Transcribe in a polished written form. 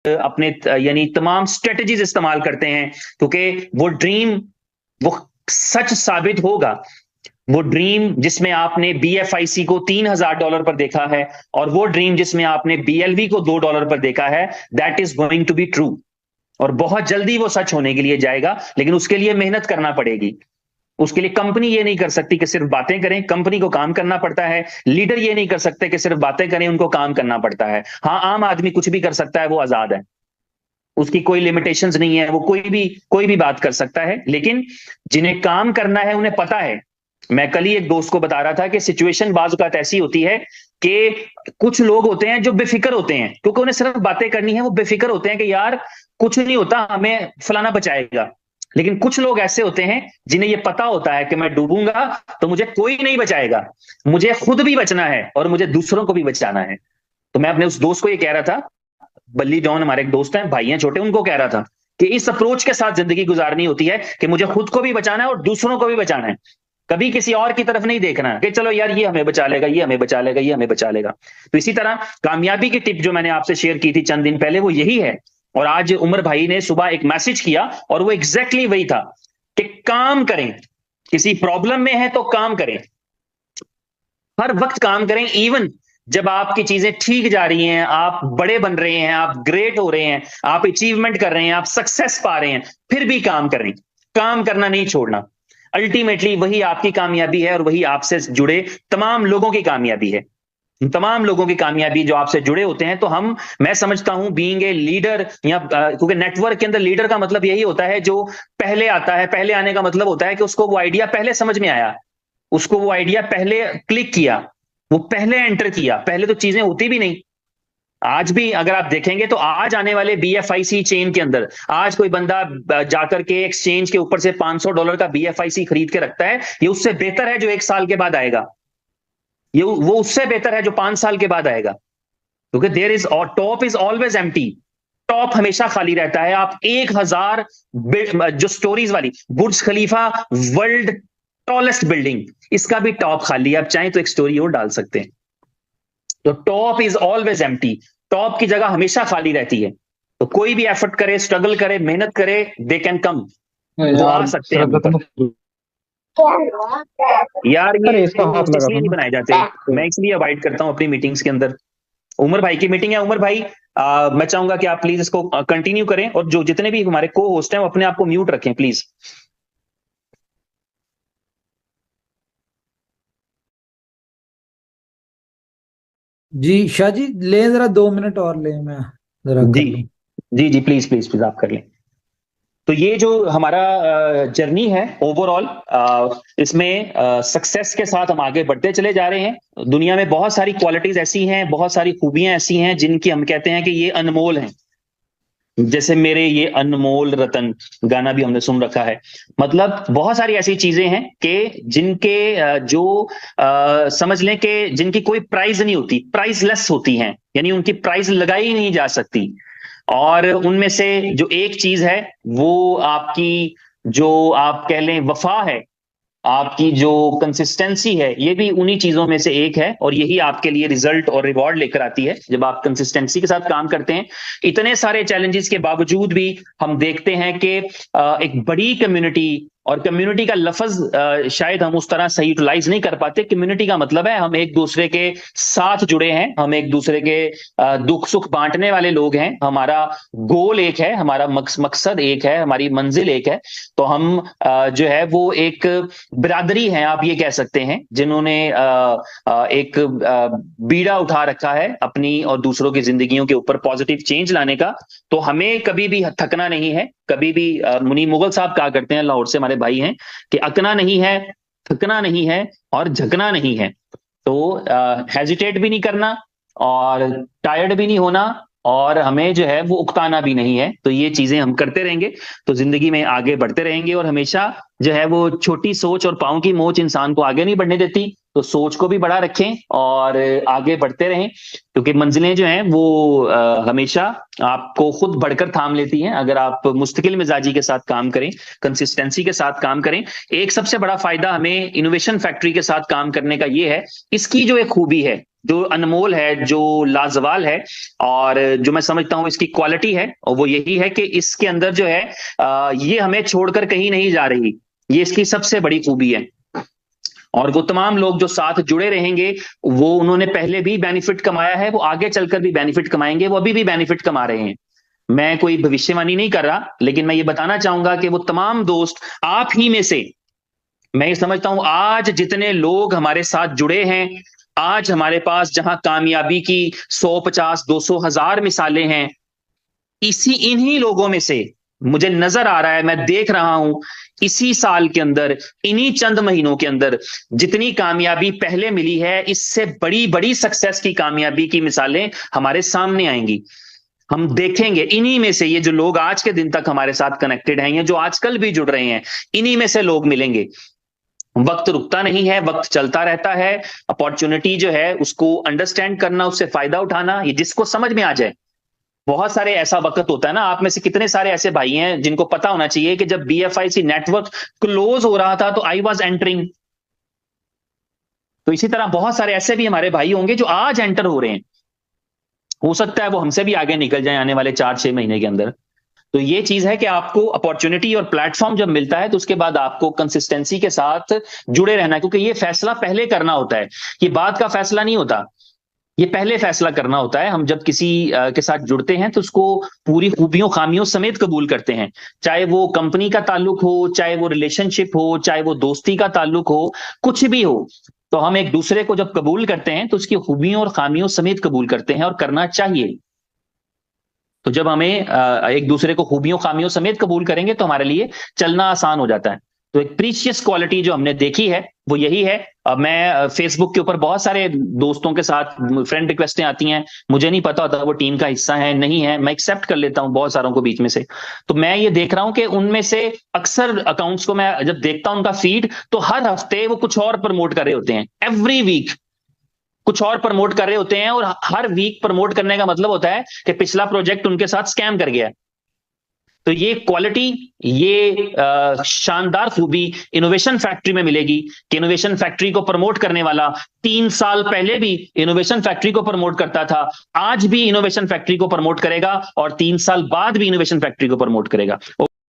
अपने यानी तमाम स्ट्रेटजीज इस्तेमाल करते हैं, क्योंकि वो ड्रीम वो सच साबित होगा। वो ड्रीम जिसमें आपने BFIC को $3000 पर देखा है, और वो ड्रीम जिसमें आपने BLV को $2 पर देखा है, that is going to be true. और बहुत जल्दी वो सच होने के लिए जाएगा, लेकिन उसके लिए मेहनत करना पड़ेगी। उसके लिए कंपनी ये नहीं कर सकती कि सिर्फ बातें करें, कंपनी को काम करना पड़ता है। लीडर ये नहीं कर सकते कि सिर्फ बातें करें, उनको काम करना पड़ता है। हाँ, आम आदमी कुछ भी कर सकता है, वो आजाद है, उसकी कोई लिमिटेशंस नहीं है, वो कोई भी बात कर सकता है। लेकिन जिन्हें काम करना है उन्हें पता है। मैं कल ही एक दोस्त को बता रहा था कि सिचुएशन बाज़ औक़ात ऐसी होती है कि कुछ लोग होते हैं जो बेफिक्र होते हैं, क्योंकि उन्हें सिर्फ बातें करनी है। वो बेफिक्र होते हैं कि यार कुछ नहीं होता, हमें फलाना बचाएगा। लेकिन कुछ लोग ऐसे होते हैं जिन्हें यह पता होता है कि मैं डूबूंगा तो मुझे कोई नहीं बचाएगा, मुझे खुद भी बचना है और मुझे दूसरों को भी बचाना है। तो मैं अपने उस दोस्त को ये कह रहा था, बल्ली जॉन हमारे एक दोस्त हैं, भाई हैं छोटे, उनको कह रहा था कि इस अप्रोच के साथ जिंदगी गुजारनी होती है कि मुझे खुद को भी बचाना है और दूसरों को भी बचाना है। कभी किसी और की तरफ नहीं देखना कि चलो यार ये हमें बचा लेगा, ये हमें बचा लेगा, ये हमें बचा लेगा। तो इसी तरह कामयाबी की टिप जो मैंने आपसे शेयर की थी चंद दिन पहले, वो यही है। और आज उमर भाई ने सुबह एक मैसेज किया और वो एग्जैक्टली वही था कि काम करें, किसी प्रॉब्लम में है तो काम करें, हर वक्त काम करें। इवन जब आपकी चीजें ठीक जा रही हैं, आप बड़े बन रहे हैं, आप ग्रेट हो रहे हैं, आप अचीवमेंट कर रहे हैं, आप सक्सेस पा रहे हैं, फिर भी काम करें। काम करना नहीं छोड़ना। अल्टीमेटली वही आपकी कामयाबी है और वही आपसे जुड़े तमाम लोगों की कामयाबी है। तमाम लोगों की कामयाबी जो आपसे जुड़े होते हैं। तो मैं समझता हूं बीइंग ए लीडर, या क्योंकि नेटवर्क के अंदर लीडर का मतलब यही होता है जो पहले आता है। पहले आने का मतलब होता है कि उसको वो आइडिया पहले समझ में आया, उसको वो आइडिया पहले क्लिक किया, वो पहले एंटर किया। पहले तो चीजें होती भी नहीं। आज भी अगर आप देखेंगे तो आज आने वाले BFIC चेन के अंदर आज कोई बंदा जाकर के एक्सचेंज के ऊपर से $500 का BFIC खरीद के रखता है, ये उससे बेहतर है जो 1 साल के बाद आएगा। ये वो उससे बेहतर है जो 5 साल के बाद आएगा, क्योंकि देयर इज और top is always empty. Top हमेशा खाली रहता है। आप 1000 जो स्टोरीज वाली बुर्ज खलीफा, वर्ल्ड टॉलेस्ट बिल्डिंग, इसका भी टॉप खाली है। आप चाहें तो एक स्टोरी और डाल सकते हैं। तो top is always empty, top की जगह हमेशा खाली रहती है। तो कोई भी एफर्ट करे, स्ट्रगल करे, मेहनत करे, दे कैन कम, वो आ सकते हैं। यार ये इसलिए नहीं बनाए जाते, मैं इसलिए अवॉइड करता हूं अपनी मीटिंग्स के अंदर। उमर भाई की मीटिंग है। उमर भाई मैं चाहूंगा कि आप प्लीज इसको कंटिन्यू करें, और जो जितने भी हमारे को होस्ट हैं वो अपने आप को म्यूट रखें प्लीज। जी शाह जी, ले जरा 2 मिनट और ले, मैं जरा कर जी लूं। जी जी, प्लीज प्लीज प्लीज आप कर लें। तो ये जो हमारा जर्नी है ओवरऑल, इसमें सक्सेस के साथ हम आगे बढ़ते चले जा रहे हैं। दुनिया में बहुत सारी क्वालिटीज ऐसी हैं, बहुत सारी खूबियां ऐसी हैं जिनकी हम कहते हैं कि ये अनमोल हैं। जैसे मेरे ये अनमोल रतन गाना भी हमने सुन रखा है। मतलब बहुत सारी ऐसी चीजें हैं कि जिनके समझ लें कि जिनकी कोई प्राइस नहीं होती, प्राइसलेस होती हैं, यानी उनकी प्राइस लगाई नहीं जा सकती। और उनमें से जो एक चीज है वो आपकी, जो आप कह लें वफा है, आपकी जो कंसिस्टेंसी है, ये भी उन्हीं चीजों में से एक है। और यही आपके लिए रिजल्ट और रिवॉर्ड लेकर आती है जब आप कंसिस्टेंसी के साथ काम करते हैं। इतने सारे चैलेंजेस के बावजूद भी हम देखते हैं कि एक बड़ी कम्युनिटी, और कम्युनिटी का लफ्ज शायद हम उस तरह सही यूटिलाइज नहीं कर पाते। कम्युनिटी का मतलब है हम एक दूसरे के साथ जुड़े हैं, हम एक दूसरे के दुख सुख बांटने वाले लोग हैं। हमारा गोल एक है, हमारा मकसद एक है, हमारी मंजिल एक है। तो हम जो है वो एक बिरादरी है, आप ये कह सकते हैं, जिन्होंने एक बीड़ा उठा रखा है अपनी और दूसरों की जिंदगियों के ऊपर पॉजिटिव चेंज लाने का। तो हमें कभी भी थकना नहीं है, कभी भी। मुनीम मुगल साहब कहा करते हैं, लाहौर से हमारे भाई हैं, कि अकना नहीं है, थकना नहीं है और झकना नहीं है। तो हेजिटेट भी नहीं करना और टायर्ड भी नहीं होना, और हमें जो है वो उकताना भी नहीं है। तो ये चीजें हम करते रहेंगे तो जिंदगी में आगे बढ़ते रहेंगे। और हमेशा जो है वो छोटी सोच और पांव की मोच इंसान को आगे नहीं बढ़ने देती। तो सोच को भी बड़ा रखें और आगे बढ़ते रहें, क्योंकि मंजिलें जो हैं वो हमेशा आपको खुद बढ़कर थाम लेती हैं अगर आप मुस्तकिल मिजाजी के साथ काम करें, कंसिस्टेंसी के साथ काम करें। एक सबसे बड़ा फायदा हमें इनोवेशन फैक्ट्री के साथ काम करने का ये है, इसकी जो एक खूबी है, जो अनमोल है, जो लाजवाल है, और जो मैं समझता हूं इसकी क्वालिटी है, और वो यही है कि इसके अंदर जो है ये हमें छोड़कर कहीं नहीं जा रही। ये इसकी सबसे बड़ी खूबी है। और वो तमाम लोग जो साथ जुड़े रहेंगे, वो उन्होंने पहले भी बेनिफिट कमाया है, वो आगे चलकर भी बेनिफिट कमाएंगे, वो अभी भी बेनिफिट कमा रहे हैं। मैं कोई भविष्यवाणी नहीं कर रहा, लेकिन मैं ये बताना चाहूंगा कि वो तमाम दोस्त आप ही में से, मैं ये समझता हूं आज जितने लोग हमारे साथ जुड़े हैं, आज हमारे पास जहां कामयाबी की 100, 50, 200, 1000 मिसालें हैं, इन्हीं लोगों में से मुझे नजर आ रहा है, मैं देख रहा हूं, इसी साल के अंदर, इन्हीं चंद महीनों के अंदर जितनी कामयाबी पहले मिली है, इससे बड़ी बड़ी सक्सेस की कामयाबी की मिसालें हमारे सामने आएंगी। हम देखेंगे इन्हीं में से, ये जो लोग आज के दिन तक हमारे साथ कनेक्टेड हैं, ये जो आजकल भी जुड़ रहे हैं, इन्हीं में से लोग मिलेंगे। वक्त रुकता नहीं है, वक्त चलता रहता है। अपॉर्चुनिटी जो है उसको अंडरस्टैंड करना, उससे फायदा उठाना, ये जिसको समझ में आ जाए। बहुत सारे ऐसा वक्त होता है ना, आप में से कितने सारे ऐसे भाई हैं जिनको पता होना चाहिए कि जब BFIC नेटवर्क क्लोज हो रहा था तो आई वॉज एंटरिंग। तो इसी तरह बहुत सारे ऐसे भी हमारे भाई होंगे जो आज एंटर हो रहे हैं, हो सकता है वो हमसे भी आगे निकल जाए आने वाले 4-6 महीने के अंदर। तो ये चीज है कि आपको अपॉर्चुनिटी और प्लेटफॉर्म जब मिलता है तो उसके बाद आपको कंसिस्टेंसी के साथ जुड़े रहना है, क्योंकि ये फैसला पहले करना होता है, ये बाद का फैसला नहीं होता, ये पहले फैसला करना होता है। हम जब किसी के साथ जुड़ते हैं तो उसको पूरी खूबियों खामियों समेत कबूल करते हैं, चाहे वो कंपनी का ताल्लुक हो, चाहे वो रिलेशनशिप हो, चाहे वो दोस्ती का ताल्लुक हो, कुछ भी हो। तो हम एक दूसरे को जब कबूल करते हैं तो उसकी खूबियों और खामियों समेत कबूल करते हैं, और करना चाहिए। तो जब हमें एक दूसरे को खूबियों खामियों समेत कबूल करेंगे तो हमारे लिए चलना आसान हो जाता है। तो एक प्रीशियस क्वालिटी जो हमने देखी है वो यही है। अब मैं फेसबुक के ऊपर बहुत सारे दोस्तों के साथ फ्रेंड रिक्वेस्टें आती हैं, मुझे नहीं पता होता वो टीम का हिस्सा है नहीं है, मैं एक्सेप्ट कर लेता हूं बहुत सारों को बीच में से। तो मैं ये देख रहा हूं कि उनमें से अक्सर अकाउंट्स को मैं जब देखता हूं उनका फीड, तो हर हफ्ते वो कुछ और प्रमोट कर रहे होते हैं, एवरी वीक कुछ और प्रमोट कर रहे होते हैं, और हर वीक प्रमोट करने का मतलब होता है कि पिछला प्रोजेक्ट उनके साथ स्कैम कर गया। तो ये क्वालिटी, ये शानदार खूबी इनोवेशन फैक्ट्री में मिलेगी कि इनोवेशन फैक्ट्री को प्रमोट करने वाला 3 साल पहले भी इनोवेशन फैक्ट्री को प्रमोट करता था, आज भी इनोवेशन फैक्ट्री को प्रमोट करेगा, और 3 साल बाद भी इनोवेशन फैक्ट्री को प्रमोट करेगा।